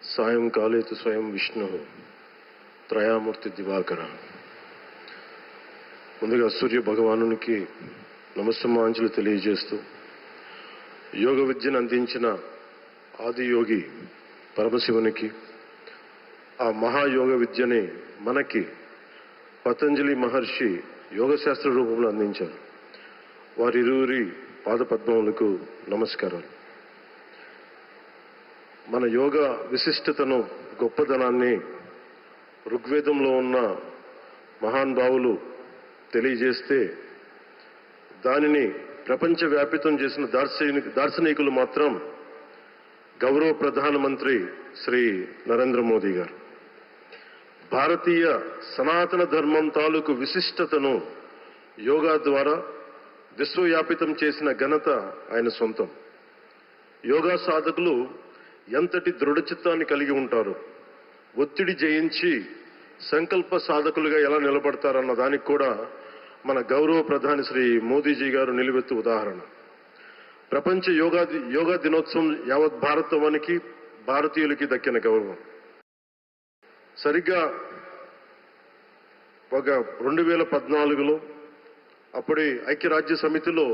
సాయంకాలేతు స్వయం విష్ణు త్రయామూర్తి దివాకర. ముందుగా సూర్య భగవానునికి నమస్సమాంజలు తెలియజేస్తూ, యోగ విద్యను అందించిన ఆది యోగి పరమశివునికి, ఆ మహాయోగ విద్యని మనకి పతంజలి మహర్షి యోగశాస్త్ర రూపంలో అందించారు. వారిరువురి పాదపద్మములకు నమస్కారాలు. మన యోగ విశిష్టతను, గొప్పదనాన్ని ఋగ్వేదంలో ఉన్న మహానుభావులు తెలియజేస్తే, దానిని ప్రపంచవ్యాపితం చేసిన దార్శనికులు మాత్రం గౌరవ ప్రధానమంత్రి శ్రీ నరేంద్ర మోదీ గారు. భారతీయ సనాతన ధర్మం తాలూకు విశిష్టతను యోగా ద్వారా విశ్వవ్యాపితం చేసిన ఘనత ఆయన సొంతం. యోగా సాధకులు ఎంతటి దృఢచిత్తాన్ని కలిగి ఉంటారు, ఒత్తిడి జయించి సంకల్ప సాధకులుగా ఎలా నిలబడతారన్న దానికి కూడా మన గౌరవ ప్రధాని శ్రీ మోదీజీ గారు నిలువెత్తు ఉదాహరణ. ప్రపంచ యోగా దినోత్సవం యావత్ భారతవానికి, భారతీయులకి దక్కిన గౌరవం. సరిగ్గా ఒక 2014లో అప్పటి ఐక్యరాజ్య సమితిలో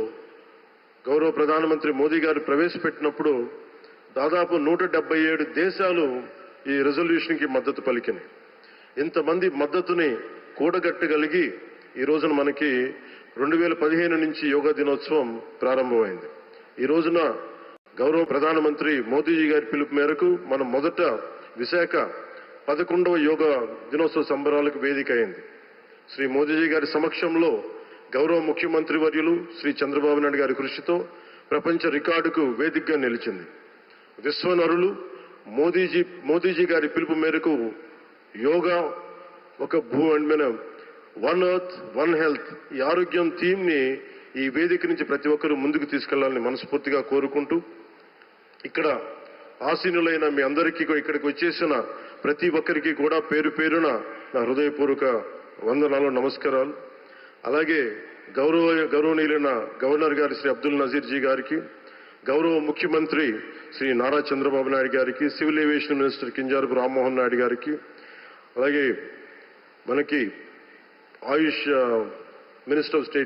గౌరవ ప్రధానమంత్రి మోదీ గారు ప్రవేశపెట్టినప్పుడు దాదాపు 177 దేశాలు ఈ రెజల్యూషన్కి మద్దతు పలికినాయి. ఇంతమంది మద్దతుని కూడగట్టగలిగి ఈ రోజున మనకి 2015 నుంచి యోగా దినోత్సవం ప్రారంభమైంది. ఈ రోజున గౌరవ ప్రధానమంత్రి మోదీజీ గారి పిలుపు మేరకు మనం మొదట విశాఖ 11వ యోగా దినోత్సవ సంబరాలకు వేదిక అయింది. శ్రీ మోదీజీ గారి సమక్షంలో గౌరవ ముఖ్యమంత్రి వర్యులు శ్రీ చంద్రబాబు నాయుడు గారి కృషితో ప్రపంచ రికార్డుకు వేదికగా నిలిచింది. విశ్వనరులు మోదీజీ గారి పిలుపు మేరకు యోగా ఒక వన్ ఎర్త్ వన్ హెల్త్, ఈ ఆరోగ్యం థీమ్ని ఈ వేదిక నుంచి ప్రతి ఒక్కరూ ముందుకు తీసుకెళ్లాలని మనస్ఫూర్తిగా కోరుకుంటూ, ఇక్కడ ఆసీనులైన మీ అందరికీ, ఇక్కడికి వచ్చేసిన ప్రతి ఒక్కరికి కూడా పేరు పేరున నా హృదయపూర్వక వందనాలు, నమస్కారాలు. అలాగే గౌరవనీయులైన గవర్నర్ గారి శ్రీ అబ్దుల్ నజీర్ జీ గారికి, గౌరవ ముఖ్యమంత్రి శ్రీ నారా చంద్రబాబు నాయుడు గారికి, civil aviation minister Kinjarapu Rammohan Naidu గారికి, అలాగే మనకి ఆయుష్ మినిస్టర్ ఆఫ్ స్టేట్